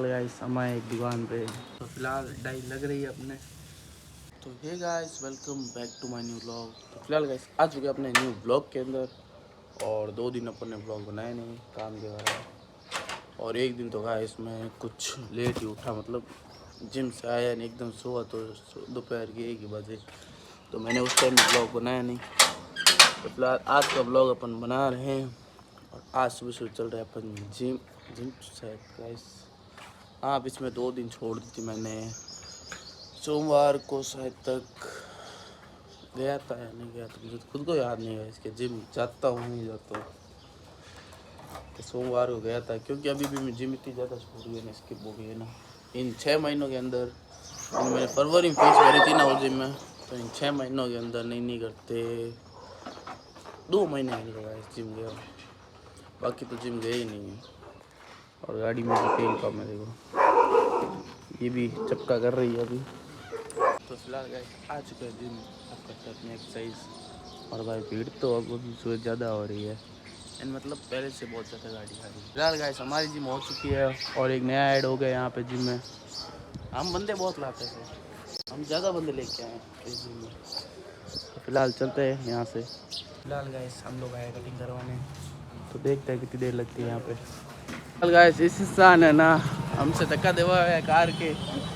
Guys हमारे एक दुकान पे तो फिलहाल डाई लग रही है अपने। तो hey guys welcome back to my new blog. तो फिलहाल गाइस आ चुके अपने न्यू ब्लॉग के अंदर और 2 दिन अपन ने ब्लॉग बनाए नहीं काम के कारण। और एक दिन तो गाइस मैं कुछ लेट ही उठा, मतलब जिम से आया नहीं, एकदम सोआ तो दोपहर के 1 बजे, तो मैंने उस टाइम ब्लॉग बनाया नहीं। तो फिलहाल आज का ब्लॉग अपन बना रहे हैं और आज सुबह सुबह चल रहे हैं अपन जिम शायद गाइस। हाँ अब इसमें 2 दिन छोड़ दी थी मैंने, सोमवार को शायद तक गया था या नहीं गया था मुझे तो खुद को याद नहीं है। इसके जिम जाता हूँ नहीं जाता हूँ, तो सोमवार को गया था क्योंकि अभी भी मैं जिम इतनी ज़्यादा छूट गई ना, स्किप हो गई है ना इन 6 महीनों के अंदर। मैंने फरवरी में फीस भरी थी ना वो जिम में, तो इन 6 महीनों के अंदर नहीं करते 2 महीने नहीं लगा इस जिम गया, बाकी तो जिम गए ही नहीं है। और गाड़ी में भी तेल कम है, देखो ये भी चपका कर रही है अभी। तो फिलहाल गाइस आ चुका है जिम, अब करते अपनी एक्सरसाइज। और भाई भीड़ तो अब अभी सुबह ज़्यादा हो रही है एंड मतलब पहले से बहुत ज़्यादा गाड़ी आ रही है। फिलहाल गाइस हमारी जिम हो चुकी है और एक नया ऐड हो गया यहाँ पे जिम में। हम बंदे बहुत लाते हैं, हम ज़्यादा बंदे लेके आए हैं इस जिम में। तो फिलहाल चलते हैं यहाँ से। फिलहाल गाइस हम लोग आए कटिंग करवाने, तो देखते हैं कितनी देर लगती है यहाँ पे। फिलहाल गाइस इस इंसान है ना हमसे धक्का देवा है कार के,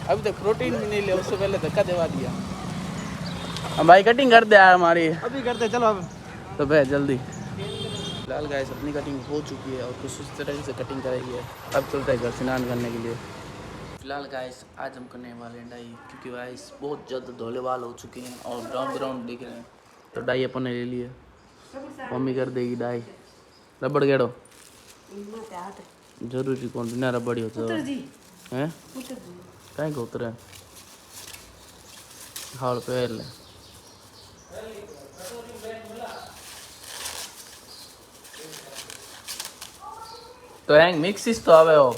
अभी तक प्रोटीन भी नहीं लिया, उससे पहले धक्का देवा दिया। हम भाई कटिंग कर दे यार हमारी, अभी करते चलो अब तो भाई जल्दी। फिलहाल गाइस अपनी कटिंग हो चुकी है और कुछ इस तरह से कटिंग कराई है। अब चलते हैं घर स्नान करने के लिए। फिलहाल गाइस आज हम करने वाले हैं डाई, क्योंकि गाइस बहुत ज़्यादा धोले बाल हो चुके हैं और ब्राउन ब्राउन दिख रहे हैं, तो डाई अपन ने ले ली है। मम्मी कर देगी डाई। रबड़ गेड़ो जरूरी कौन बिना रबड़ ही होता है कहीं को उतरे हाल पैर ले। तो हैंग मिक्सिस तो आवे हो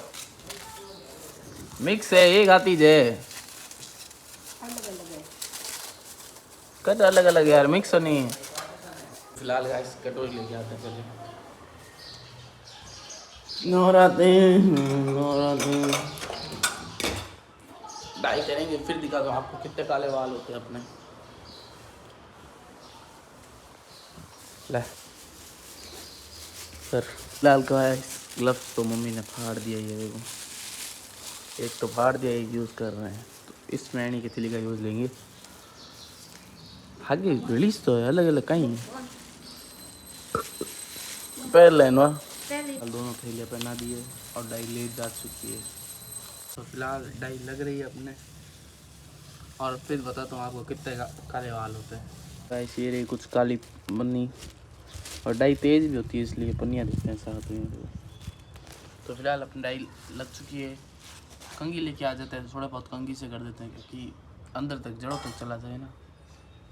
मिक्स है एक आती जे कट अलग अलग यार मिक्स नहीं। फिलहाल गाइस कटोरी लेके आते हैं पहले। नौराते डाई करेंगे फिर दिखा दो आपको कितने काले बाल होते हैं अपने। ले सर फिलहाल गाइस ग्लव्स तो मम्मी ने फाड़ दिया, ये देखो एक तो फाड़ दिया, एक यूज़ कर रहे हैं, तो इस मैनी के तिली का यूज़ लेंगे। आगे रिलीज तो है अलग अलग कहीं पैर लेना दोनों थैलियाँ पहना दिए और डाई ले जा चुकी है। तो फिलहाल डाई लग रही है अपने और फिर बताता हूँ आपको कितने काले बाल होते हैं। गाइस ये रही कुछ काली पन्नी और डाई तेज भी होती है इसलिए पन्नियाँ दिखते हैं साथ में। तो फिलहाल अपनी डाई लग चुकी है। कंघी लेके आ जाते हैं, थोड़ा बहुत कंघी से कर देते हैं क्योंकि अंदर तक जड़ों तक चला जाए ना।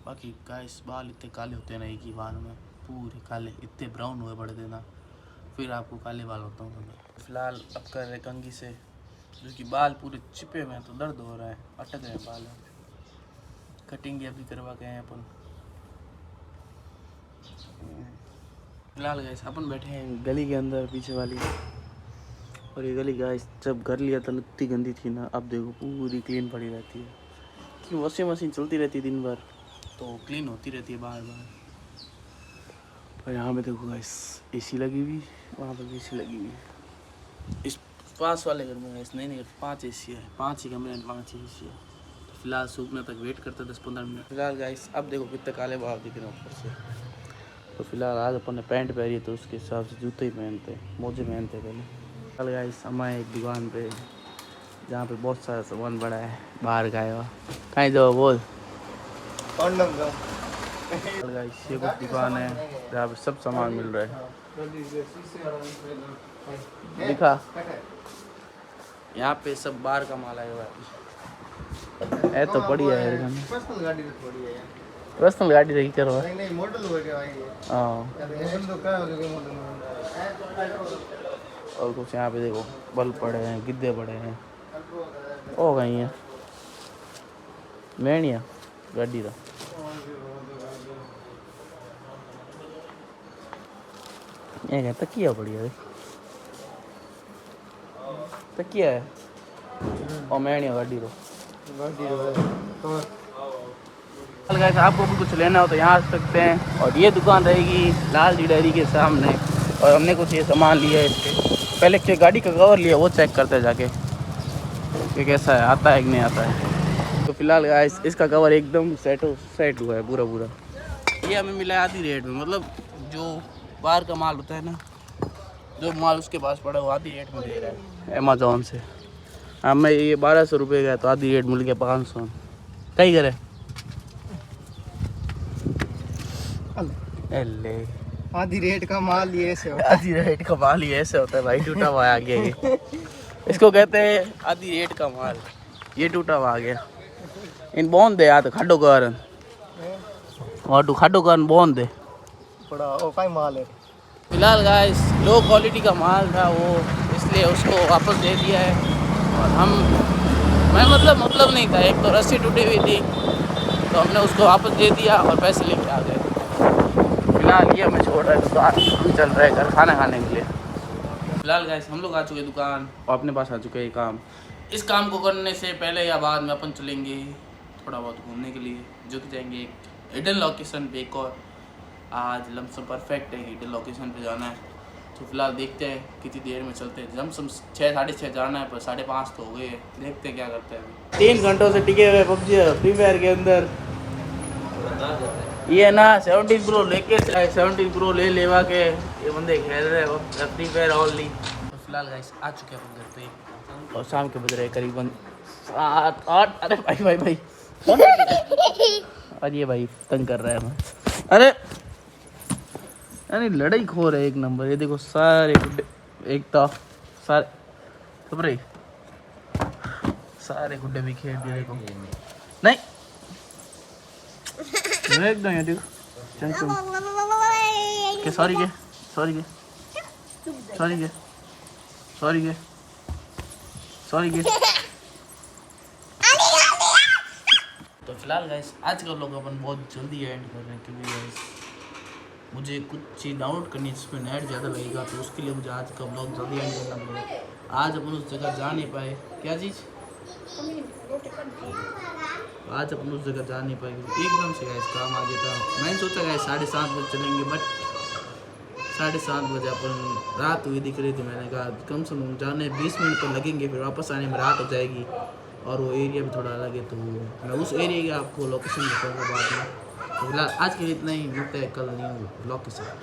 बाकी गाइस बाल इतने काले होते हैं ना एक ही बाल में पूरे काले, इतने ब्राउन हुए पड़े थे ना, फिर आपको काले बाल होता हूँ। तो फिलहाल अब कर रहे कंघी से, क्योंकि बाल पूरे चिपे हुए हैं तो दर्द हो रहा है, अटक रहे हैं बाल। कटिंग अभी करवा के हैं अपन। फिलहाल गाइस अपन बैठे हैं गली के अंदर पीछे वाली, और ये गली गाइस जब घर लिया था इतनी गंदी थी ना, अब देखो पूरी क्लीन पड़ी रहती है कि वॉशिंग मशीन चलती रहती है दिन भर तो क्लीन होती रहती है बार बार। और यहाँ पे देखो गाइस एसी लगी हुई, वहाँ पर भी एसी लगी हुई। इस पास वाले घर में गाइस नहीं 5 एसी है, 5 ही कमरे में 5 एसी है। तो फिलहाल सूखने तक वेट करते 10-15 मिनट। फिलहाल गाइस अब देखो कितने काले बाल दिख रहे हैं ऊपर से। तो फिलहाल आज अपन ने पैंट पहनी है तो उसके हिसाब से जूते ही पहनते, मोजे पहनते पहले। फिलहाल गाइस हमारे एक दुकान पे जहाँ पे बहुत सारा सामान पड़ा है, बाहर गया हुआ कहीं जाओ बोल गाइस ये कुछ दुकान है जहाँ पे सब सामान मिल रहा है। दिखा यहाँ पे सब बाहर का माल आया हुआ है तो बढ़िया है यार। पर्सनल गाड़ी तो थोड़ी है यार, पर्सनल गाड़ी रही करो नहीं मॉडल हो गया भाई। हां मॉडल तो क्या हो गया मॉडल। और कुछ यहाँ पे देखो बल्ब पड़े हैं, गिद्दे पड़े हैं, ओ गई हैं मेनिया गाड़ी का। ये क्या तकिया बढ़िया है, तकिया है और मैं नहीं गाड़ी रो गाइस, आपको भी कुछ लेना हो तो यहाँ आ सकते हैं। और ये दुकान रहेगी लाल जी डेयरी के सामने। और हमने कुछ ये सामान लिया है इसके। पहले के गाड़ी का कवर लिया वो चेक करते हैं जाके कि कैसा है, आता है कि नहीं आता है। तो फिलहाल गाइस इसका कवर एकदम सेट हुआ है पूरा। ये हमें मिला है आधी रेट में, मतलब जो बाहर का माल होता है ना, जो माल उसके पास पड़ा है वो आधी रेट में दे रहा है अमेज़ॉन से। हमें ये 1200 रुपये का है तो आधी रेट मिल गया 500। कहीं करे आधी रेट का माल ये ऐसे होता है। आधी रेट का माल ही ऐसे होता है भाई, टूटा हुआ आ गया ये। इसको कहते हैं आधी रेट का माल। ये टूटा हुआ आ गया। इन बोन दे यार खाडो कर वाटू खाडो कर बोन दे बड़ा ओ का माल है। फिलहाल गाइस लो क्वालिटी का माल था वो, इसलिए उसको वापस दे दिया है। और मैं मतलब नहीं था, एक तो रस्सी टूटी हुई थी तो हमने उसको वापस दे दिया और पैसे लेके आ गए। फिलहाल ये हमें छोड़ रहा है दुकान, हम चल रहे हैं घर खाना खाने के लिए। फिलहाल गाइस हम लोग आ चुके दुकान और अपने पास आ चुके हैं काम। इस काम को करने से पहले या बाद में अपन चलेंगे थोड़ा बहुत घूमने के लिए, जो कि जाएंगे एक हिडन लोकेशन पे। एक और आज लमसम परफेक्ट है, हिडन लोकेशन पे जाना है। तो फिलहाल देखते हैं कितनी देर में चलते हैं। लमसम 6 साढ़े 6 जाना है, पर 5:30 तो हो गए हैं। देखते हैं क्या करते हैं अभी। 3 घंटों से टिके हुए पबजी फ्री फायर के अंदर। ये ना 17 प्रो लेके 17 प्रो ले लेवा के ये बंदे खेल रहे हो फ्री फायर ओनली। तो फिलहाल गाइस आ चुके हैं अपन घर पे और शाम के बज रहे करीबन 7-8। अरे भाई और ये भाई तंग कर रहा है हमें। अरे लड़ाई खो रहे एक नंबर। ये देखो सारे गुड्डे एक तो सारे सबरे सारे गुड्डे भी खेल दिए। देखो नहीं एकदम ये देखो के सॉरी के तो फिलहाल गाइस आज का व्लॉग अपन बहुत जल्दी एंड कर रहे हैं, क्योंकि गाइस मुझे कुछ चीज़ डाउनलोड करनी है जिसमें नेट ज़्यादा लगेगा, तो उसके लिए मुझे आज का व्लॉग जल्दी एंड करना पड़ेगा। आज अपन उस जगह जा नहीं पाए। क्या चीज़? आज अपन उस जगह जा नहीं पाए क्योंकि एकदम से गाइस काम आ गया था। मैंने सोचा गाइस 7:30 बजे चलेंगे, बट 7:30 बजे अपन रात हुई दिख रही थी। मैंने कहा कम से कम जाने 20 मिनट तो लगेंगे, फिर वापस आने में रात हो जाएगी और वो एरिया भी थोड़ा अलग है, तो मैं उस एरिया की आपको लोकेशन बताऊँगा बाद में। तो फिलहाल आज के लिए इतना ही, मिलते हैं कल न्यू ब्लॉग के साथ।